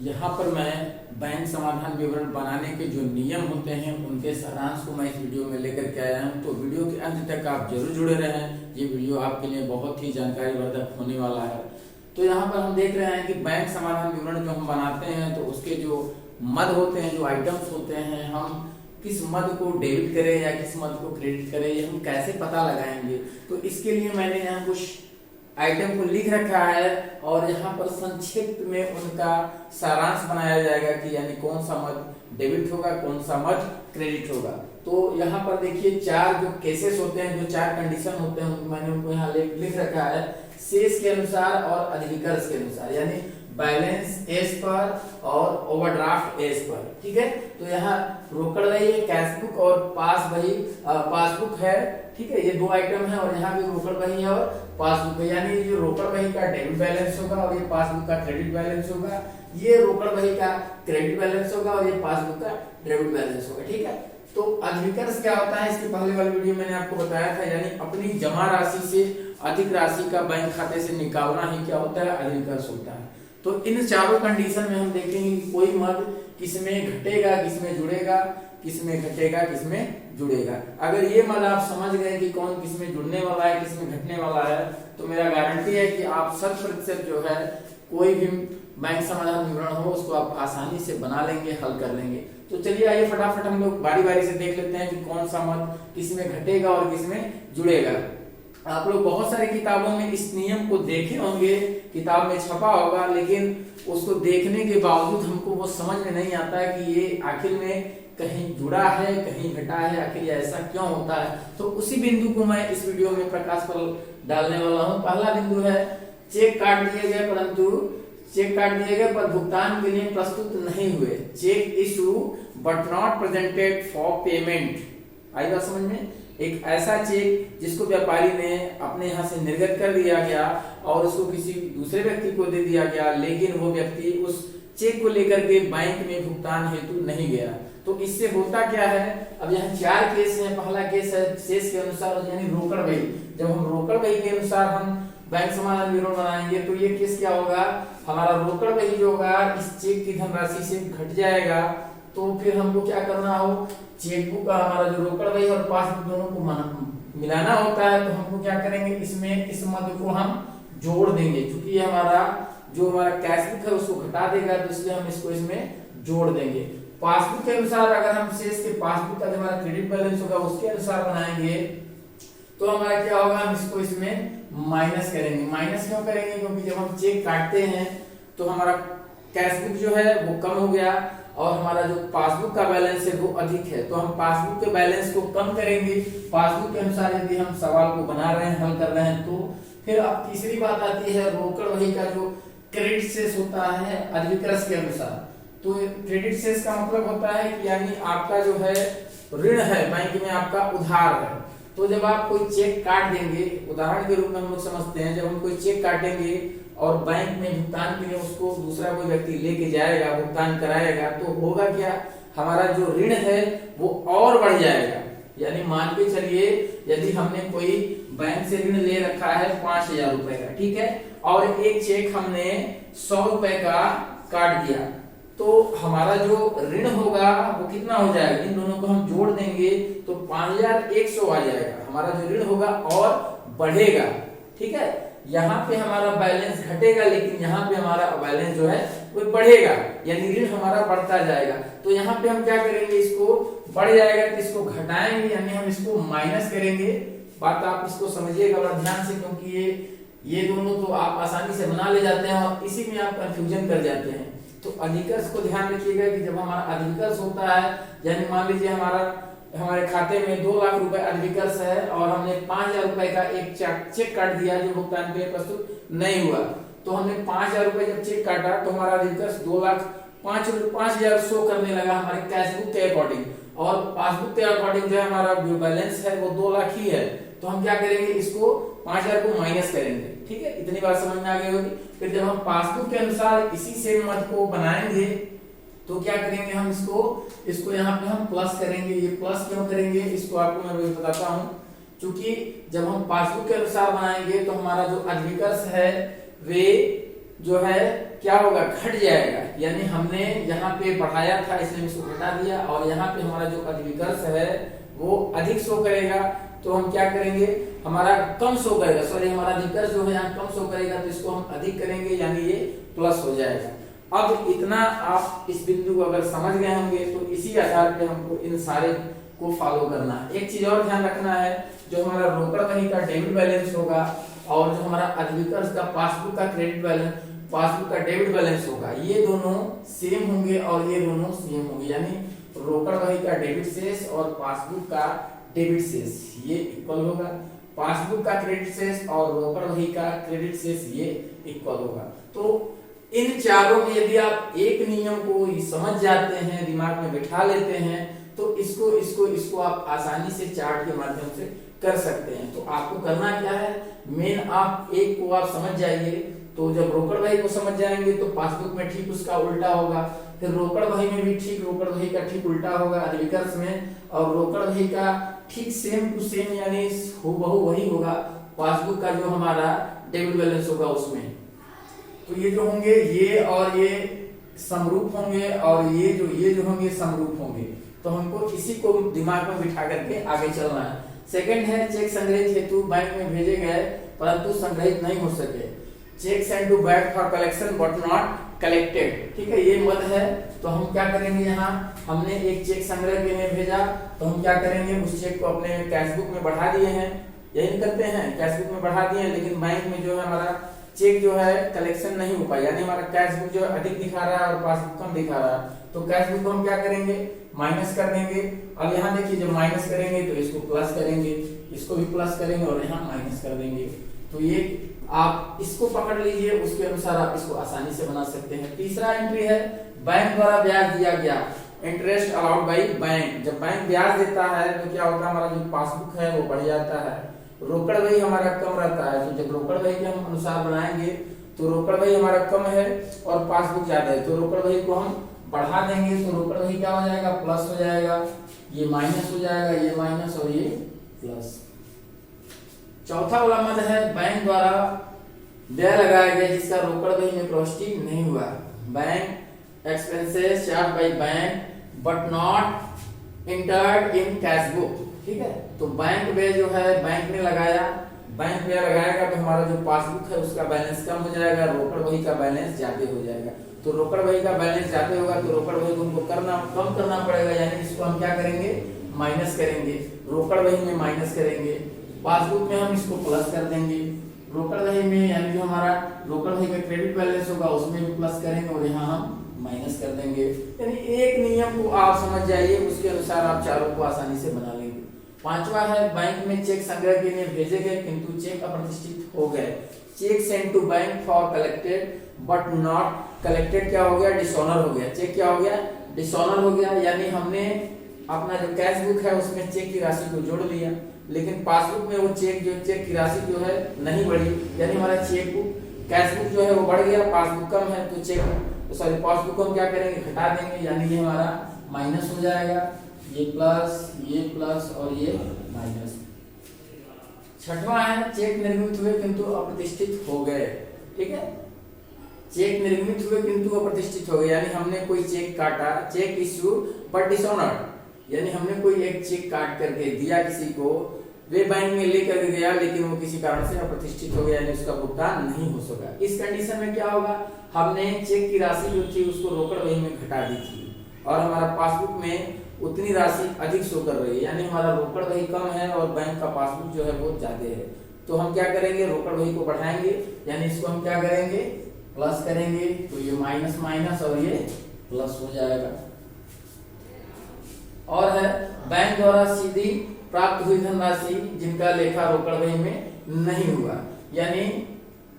यहाँ पर मैं बैंक समाधान विवरण बनाने के जो नियम होते हैं उनके सारांश को मैं इस वीडियो में लेकर के आया हूँ। तो वीडियो के अंत तक आप जरूर जुड़े रहें, ये वीडियो आपके लिए बहुत ही जानकारीवर्धक होने वाला है। तो यहाँ पर हम देख रहे हैं कि बैंक समाधान विवरण जो हम बनाते हैं तो उसके जो मद होते हैं, जो आइटम्स होते हैं, हम किस मद को डेबिट करें या किस मद को क्रेडिट करें, ये हम कैसे पता लगाएंगे। तो इसके लिए मैंने यहाँ कुछ आइटम को लिख रखा है और यहाँ पर संक्षिप्त में उनका सारांश बनाया जाएगा कि यानी कौन सा मद डेबिट होगा, कौन सा मद क्रेडिट होगा। तो यहाँ पर देखिए चार जो केसेस होते हैं, जो चार कंडीशन होते हैं, मैंने उनको यहाँ लिख रखा है शेष के अनुसार और अधिविकर्ष के अनुसार, यानी बैलेंस एस पर और ओवरड्राफ्ट एस पर। ठीक है, तो यहाँ रोकड़ रही है, कैश बुक और पासबुक है। ठीक है, ये दो आइटम है और यहाँ भी रोकड़ रही है और पासबुक है, यानी ये रोकड़ वही का डेबिट बैलेंस होगा और ये पासबुक का क्रेडिट बैलेंस होगा। ये रोकड़ वही का क्रेडिट बैलेंस होगा और ये पासबुक का डेबिट बैलेंस होगा। ठीक है, तो अधिविकर्ष क्या होता है, इसके पहले वाली वीडियो मैंने आपको बताया था, यानी अपनी जमा राशि से अधिक राशि का बैंक खाते से निकालना ही क्या होता है, अधिविकर्ष होता है। तो इन चारों कंडीशन में हम देखेंगे कि कोई मद किसमें घटेगा, किसमें जुड़ेगा, किसमें घटेगा, किसमें जुड़ेगा। अगर ये मद आप समझ गए कि कौन किसमें जुड़ने वाला है, किसमें घटने वाला है, तो मेरा गारंटी है कि आप 100% जो है कोई भी बैंक समाधान विवरण हो उसको आप आसानी से बना लेंगे, हल कर लेंगे। तो चलिए आइए फटाफट हम लोग बारी बारी से देख लेते हैं कि कौन सा मद किसमें घटेगा और किसमें जुड़ेगा। आप लोग बहुत सारी किताबों में इस नियम को देखे होंगे, किताब में छपा होगा, लेकिन उसको देखने के बावजूद हमको वो समझ में नहीं आता है कि ये आखिर में कहीं जुड़ा है, कहीं घटा है, आखिर ऐसा क्यों होता है। तो उसी बिंदु को मैं इस वीडियो में प्रकाश पर डालने वाला हूँ। पहला बिंदु है चेक काट दिए गए, परंतु चेक काट दिए गए पर भुगतान के लिए प्रस्तुत नहीं हुए। Cheque issue but not presented for payment. आई बात समझ में? एक ऐसा चेक जिसको व्यापारी ने अपने यहाँ से निर्गत कर दिया गया और उसको किसी दूसरे व्यक्ति को दे दिया गया, लेकिन वो व्यक्ति उस चेक को लेकर के बैंक में भुगतान हेतु नहीं गया। तो इससे होता क्या है, अब यहाँ चार केस हैं। पहला केस है शेष के अनुसार, यानी रोकड़ बही। जब हम रोकड़ बही के अनुसार हम बैंक समाधान विवरण बनाएंगे तो ये केस क्या होगा, हमारा रोकड़ बही जो होगा इस चेक की धनराशि से घट जाएगा। तो फिर हमको क्या करना हो, चेकबुक का हमारा जो रोकड़ बही और पासबुक दोनों को मिलाना होता है। तो हमको क्या करेंगे, इसमें इस मद को हम जोड़ देंगे, क्योंकि ये हमारा जो हमारा कैश बुक है उसको घटा देगा, तो इसलिए हम इसको इसमें जोड़ देंगे। पासबुक के अनुसार अगर हम शेष के पासबुक का जो हमारा क्रेडिट बैलेंस होगा उसके अनुसार बनाएंगे तो हमारा क्या होगा, हम इसको इसमें माइनस करेंगे। माइनस क्यों करेंगे, क्योंकि जब हम चेक काटते हैं तो हमारा कैश बुक जो है वो कम हो गया और हमारा जो पासबुक का बैलेंस है वो अधिक है। तो हम पासबुक के बैलेंस को कम करेंगे पासबुक के अनुसार, यदि हम सवाल को बना रहे हैं, हल कर रहे हैं। तो फिर अब तीसरी बात आती है रोकड़ बही का जो क्रेडिट शेष होता है अधिविकर्ष के अनुसार। तो क्रेडिट शेष का मतलब होता है कि यानी आपका जो है ऋण है, बैंक में आपका उधार है। तो जब आप कोई चेक काट देंगे, उदाहरण के रूप में हम लोग समझते हैं, जब हम कोई चेक काटेंगे और बैंक में भुगतान के लिए उसको दूसरा कोई व्यक्ति लेके जाएगा, भुगतान कराएगा, तो होगा क्या, हमारा जो ऋण है वो और बढ़ जाएगा। यानी मान के चलिए यदि हमने कोई बैंक से ऋण ले रखा है 5,000 रुपए का, ठीक है, और एक चेक हमने 100 रुपए का काट दिया, तो हमारा जो ऋण होगा वो कितना हो जाएगा, इन दोनों को हम जोड़ देंगे तो 5,100 आ जाएगा। हमारा जो ऋण होगा और बढ़ेगा। ठीक है, यहाँ पे हमारा बैलेंस घटेगा लेकिन यहाँ पे हमारा बैलेंस जो है वो बढ़ेगा, यानी ऋण हमारा बढ़ता जाएगा। तो यहाँ पे हम क्या करेंगे, इसको बढ़ जाएगा तो इसको घटाएंगे, यानी हम इसको माइनस करेंगे। बात आप इसको समझिएगा बड़ा ध्यान से, क्योंकि ये दोनों तो आप आसानी से बना ले जाते हैं और इसी में आप कंफ्यूजन कर जाते हैं। तो अधिविकर्ष को ध्यान रखिएगा कि जब हमारा अधिविकर्ष होता है, यानी मान लीजिए हमारे खाते में 2 लाख रुपए अधिविकर्ष है और हमने 5,000 रुपए का एक चेक काट दिया जो भुगतान के लिए प्रस्तुत नहीं हुआ। तो हमने 5,000 रुपए जब चेक काटा तो हमारा अधिविकर्ष 2,05,000 शो करने लगा हमारे कैश बुक के अकॉर्डिंग, और पासबुक के अकॉर्डिंग जो हमारा जो बैलेंस है वो 2 लाख ही है। तो हम क्या करेंगे, इसको 5,000 को माइनस करेंगे। ठीक है, इतनी बात समझ में आ गई होगी। फिर जब हम पासबुक के अनुसार इसी सेम मद को बनाएंगे तो क्या करेंगे, हम इसको यहाँ पे हम प्लस करेंगे। ये प्लस क्यों करेंगे, इसको आपको मैं बताता हूँ। क्योंकि जब हम पासबुक के अनुसार बनाएंगे तो हमारा जो अधिविकर्ष है वे जो है क्या होगा, घट जाएगा। यानी हमने यहाँ पे बढ़ाया था इसलिए इसको घटा दिया, और यहाँ पे हमारा जो अधिविकर्ष है वो अधिक शो करेगा, तो हम क्या करेंगे, हमारा कम शो करेगा, सॉरी हमारा अधिविकर्ष जो है यहाँ कम शो करेगा, तो इसको हम अधिक करेंगे, यानी ये प्लस हो जाएगा। अब इतना आप इस बिंदु को अगर समझ गए होंगे तो इसी आधार पे हमको इन सारे को फॉलो करना है। एक चीज और ध्यान रखना है, जो हमारा रोकड़ बही का डेबिट बैलेंस होगा और जो हमारा अधिविकर्ष का पासबुक का क्रेडिट बैलेंस, पासबुक का डेबिट बैलेंस होगा, ये दोनों सेम होंगे और ये दोनों सेम होंगे। यानी रोकड़ बही का डेबिट शेष और पासबुक का डेबिट शेष ये इक्वल होगा, पासबुक का क्रेडिट शेष और रोकड़ बही का क्रेडिट शेष ये इक्वल होगा। तो इन चारों में यदि आप एक नियम को समझ जाते हैं, दिमाग में बिठा लेते हैं, तो इसको आप आसानी से चार्ट के माध्यम से कर सकते हैं। तो आपको करना क्या है, मेन आप एक को आप समझ जाइए, तो जब रोकड़ बही को समझ जाएंगे तो पासबुक में ठीक उसका उल्टा होगा, फिर रोकड़ बही में भी ठीक रोकड़ बही का ठीक उल्टा होगा अधिविकर्ष में, और रोकड़ बही का ठीक सेम टू सेम यानी हूबहू वही होगा पासबुक का जो हमारा डेबिट बैलेंस होगा उसमें। तो ये जो होंगे ये और ये समरूप होंगे, और ये जो होंगे समरूप होंगे। तो हमको इसी को दिमाग में बिठा करके आगे चलना है। सेकंड है, चेक संग्रहित हेतु बैंक में भेजे गए परंतु संग्रहित नहीं हो सके, cheque send to bank for collection but not collected. ठीक है, ये मद है। तो हम क्या करेंगे, यहाँ हमने एक चेक संग्रह के लिए भेजा, तो हम क्या करेंगे, उस चेक को अपने कैश बुक में बढ़ा दिए हैं, यही करते हैं, कैश बुक में बढ़ा दिए हैं, लेकिन बैंक में जो है हमारा चेक जो है कलेक्शन नहीं हो पाया, यानी हमारा कैश बुक जो है अधिक दिखा रहा है और पासबुक कम दिखा रहा है। तो कैश बुक को हम क्या करेंगे, माइनस कर देंगे। अब यहाँ देखिए जब माइनस करेंगे तो इसको प्लस करेंगे, इसको भी प्लस करेंगे और यहाँ माइनस कर देंगे। तो ये आप इसको पकड़ लीजिए, उसके अनुसार आप इसको आसानी से बना सकते हैं। तीसरा एंट्री है, बैंक द्वारा ब्याज दिया गया, इंटरेस्ट अलाउड बाई बैंक। जब बैंक ब्याज देता है तो क्या होता है, हमारा जो पासबुक है वो बढ़ जाता है, रोकड़ बही हमारा कम रहता है। तो जब रोकड़ बही के हम अनुसार बनाएंगे तो रोकड़ बही हमारा कम है और पासबुक ज्यादा है, तो रोकड़ बही को हम बढ़ा देंगे, तो रोकड़ बही क्या हो जाएगा, प्लस हो जाएगा, ये माइनस हो जाएगा, ये माइनस और ये प्लस। चौथा वाला मद है, बैंक द्वारा व्यय लगाया गया जिसका रोकड़ बही में प्रविष्टि नहीं हुआ, bank expenses charge by bank but not entered in cash book. ठीक है, तो बैंक व्यय जो है बैंक ने लगाया, बैंक व्यय लगाएगा तो हमारा जो पासबुक है उसका बैलेंस कम हो जाएगा, रोकड़ बही का बैलेंस ज्यादा हो जाएगा। तो रोकड़ बही का बैलेंस ज्यादा होगा तो रोकड़ बही को हमको कम करना पड़ेगा, यानी इसको हम क्या करेंगे, माइनस करेंगे, रोकड़ बही में माइनस करेंगे, पासबुक में हम इसको प्लस कर देंगे, रोकड़ बही में यानी जो हमारा रोकड़ बही का क्रेडिट बैलेंस होगा उसमें भी प्लस करेंगे और यहाँ हम माइनस कर देंगे। यानी एक नियम को आप समझ जाइए, उसके अनुसार आप चारों को आसानी से बना लेंगे। पांचवा है, बैंक में चेक संग्रह के लिए भेजे गए किंतु चेक अप्रतिष्ठित हो गए, cheque send to bank for collected but not collected. क्या हो गया, डिसऑनर हो गया, चेक क्या हो गया, डिसऑनर हो गया। यानी हमने अपना जो कैश बुक है उसमें चेक की राशि को जोड़ लिया, लेकिन पासबुक में वो चेक की राशि जो है नहीं बढ़ी, यानी हमारा चेक बुक कैश बुक जो है वो बढ़ गया, पासबुक कम है, तो चेक सॉरी पासबुक को हम क्या करेंगे, घटा देंगे, यानी ये हमारा माइनस हो जाएगा, ये प्लस और ये माइनस। छठवां है, चेक निर्मित हुए किंतु अप्रतिष्ठित हो गए। ठीक है, चेक निर्मित हुए किंतु अप्रतिष्ठित हो गए, यानी हमने कोई चेक काटा, चेक इश्यू बट डिसऑनर्ड, यानी हमने कोई एक चेक काट करके दिया किसी को, वे बैंक में लेकर गया लेकिन वो किसी कारण से अप्रतिष्ठित हो गया, यानी उसका भुगतान नहीं हो सका। इस कंडीशन में क्या होगा, हमने चेक की राशि जो थी उसको रोकड़ बही में घटा दी थी और हमारा पासबुक में उतनी राशि अधिक शो कर रही है, यानी हमारा रोकड़ बही कम है और बैंक का पासबुक जो है वो ज्यादा है। तो हम क्या करेंगे, रोकड़ बही को बढ़ाएंगे, यानी इसको हम क्या करेंगे, प्लस करेंगे, तो ये माइनस माइनस और ये प्लस हो जाएगा। और है, बैंक द्वारा सीधी प्राप्त हुई धनराशि जिनका लेखा रोकड़ बही में नहीं हुआ, यानी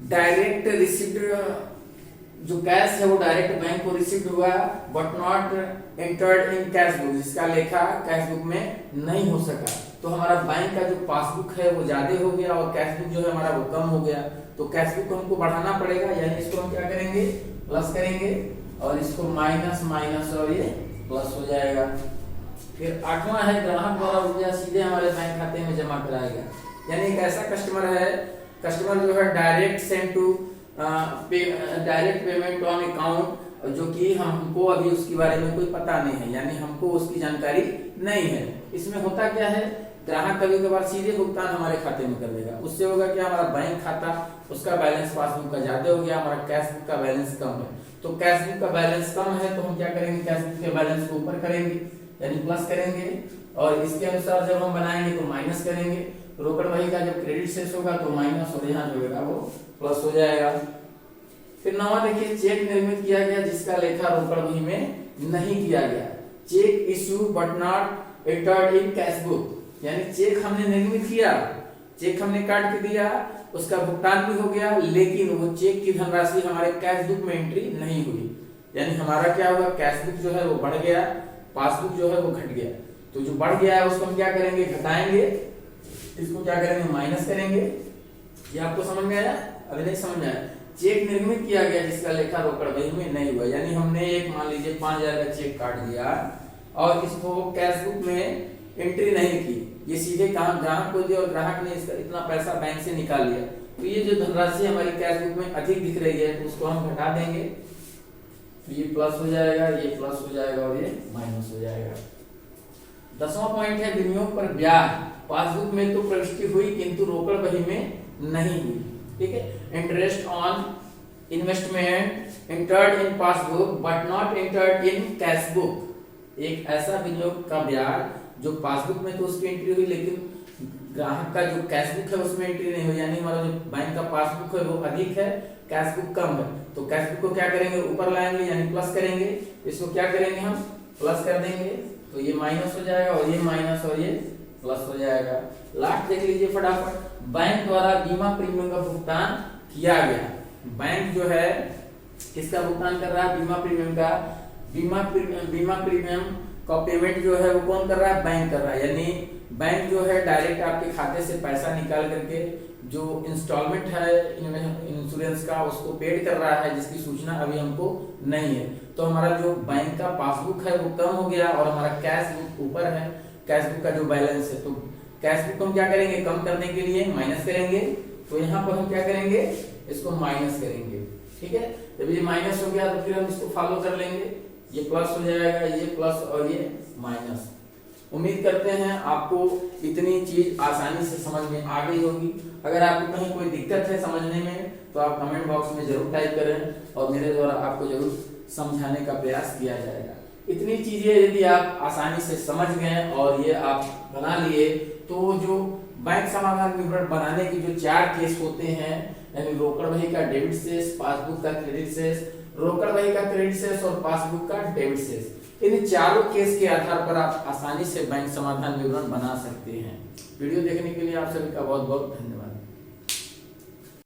डायरेक्ट रिसीव्ड जो कैश है वो डायरेक्ट बैंक को रिसीव्ड हुआ but not entered in cash book, जिसका लेखा कैश बुक में नहीं हो सका। तो हमारा बैंक का जो पासबुक है वो ज्यादा हो गया और कैश बुक जो है हमारा वो कम हो गया, तो कैश बुक को हमको बढ़ाना पड़ेगा, यानी इसको हम क्या करेंगे, प्लस करेंगे और इसको माइनस माइनस और ये प्लस हो जाएगा। फिर आठवां है, ग्राहक द्वारा रुपया सीधे हमारे बैंक खाते में जमा कराया गया, यानी एक ऐसा कस्टमर है, कस्टमर जो है direct send to direct payment on account, जो कि हमको अभी उसके बारे में कोई पता नहीं है, यानी हमको उसकी जानकारी नहीं है। इसमें होता क्या है, ग्राहक कभी कभार सीधे भुगतान हमारे खाते में कर देगा। उससे होगा कि हमारा बैंक खाता उसका बैलेंस पासबुक का ज्यादा हो गया, हमारा कैश बुक का बैलेंस कम है। तो कैश बुक का बैलेंस कम है तो हम क्या करेंगे, कैश बुक के बैलेंस को ऊपर करेंगे यानी प्लस करेंगे, और इसके अनुसार जब हम बनाएंगे तो माइनस करेंगे। रोकड़ बही का जब क्रेडिट शेष होगा तो माइनस, और यहाँ जो होगा वो प्लस हो जाएगा। फिर 9वां देखिए, चेक निर्मित किया गया जिसका लेखा रोकड़ बही में नहीं किया गया। Cheque issue but not entered in cash book, यानी चेक हमने निर्मित किया, चेक हमने काट के दिया, उसका भुगतान भी हो गया, लेकिन वो चेक की धनराशि हमारे कैश बुक में एंट्री नहीं हुई। यानी हमारा क्या हुआ, कैश बुक जो है वो बढ़ गया, पासबुक जो है वो घट गया। तो जो बढ़ गया है उसको हम क्या करेंगे, घटाएंगे, इसको क्या करेंगे, माइनस करेंगे। ये आपको समझ में आया? अभी नहीं समझ में आया? चेक निर्मित किया गया जिसका लेखा रोकड़ बही में नहीं हुआ, यानी हमने एक मान लीजिए 5000 का चेक काट दिया और इसको कैश बुक में एंट्री नहीं की, ये सीधे काम ग्राहक को दिया और ग्राहक ने इसका इतना पैसा बैंक से निकाल लिया। तो ये जो धनराशि हमारी कैश बुक में अधिक दिख रही है तो उसको हम घटा देंगे, तो ये प्लस हो जाएगा, ये प्लस हो जाएगा और ये माइनस हो जाएगा। 10वां पॉइंट है विनियोग पर ब्याज। पासबुक में तो प्रविष्टि हुई किंतु रोकड़ बही में नहीं हुई। ठीक है, interest on investment entered in passbook but not entered in cash book. एक ऐसा विनियोग का ब्याज जो पासबुक में तो उसकी एंट्री हुई लेकिन ग्राहक का जो कैश बुक है उसमें एंट्री नहीं हुई, यानी हमारा जो बैंक का पासबुक है वो अधिक है, कैश बुक कम है। तो कैश बुक को क्या करेंगे, ऊपर लाएंगे यानी प्लस करेंगे, इसको क्या करेंगे हम प्लस कर देंगे, तो ये माइनस हो जाएगा और ये माइनस और ये प्लस हो जाएगा। लास्ट देख लीजिए फटाफट, बैंक द्वारा बीमा प्रीमियम का भुगतान किया गया। बैंक जो है किसका भुगतान कर रहा है, बीमा प्रीमियम का। बीमा प्रीमियम का पेमेंट जो है वो कौन कर रहा है, बैंक कर रहा है। यानी बैंक जो है डायरेक्ट आपके खाते से पैसा निकाल करके जो इंस्टॉलमेंट है इंश्योरेंस का उसको पेड कर रहा है, जिसकी सूचना अभी हमको नहीं है। तो हमारा जो बैंक का पासबुक है वो कम हो गया और हमारा कैश बुक ऊपर है, कैश बुक का जो बैलेंस है। तो कैश बुक को हम क्या करेंगे, कम करने के लिए माइनस करेंगे, तो यहाँ पर हम क्या करेंगे, इसको माइनस करेंगे। ठीक है, जब ये माइनस हो गया तो फिर हम इसको फॉलो कर लेंगे, ये प्लस हो जाएगा, ये प्लस और ये माइनस। उम्मीद करते हैं आपको इतनी चीज आसानी से समझ में आ गई होगी। अगर आपको कहीं कोई दिक्कत है समझने में तो आप कमेंट बॉक्स में जरूर टाइप करें और मेरे द्वारा आपको जरूर समझाने का प्रयास किया जाएगा। इतनी चीजें यदि आप आसानी से समझ गए और ये आप बना लिए तो जो बैंक समाधान विवरण बनाने के जो 4 केस होते हैं, यानी रोकड़ बही का डेबिट शेष, पासबुक का क्रेडिट शेष, रोकड़ बही का क्रेडिट शेष और पासबुक का डेबिट शेष, इन चारों केस के आधार पर आप आसानी से बैंक समाधान विवरण बना सकते हैं। वीडियो देखने के लिए आप सभी का बहुत बहुत धन्यवाद।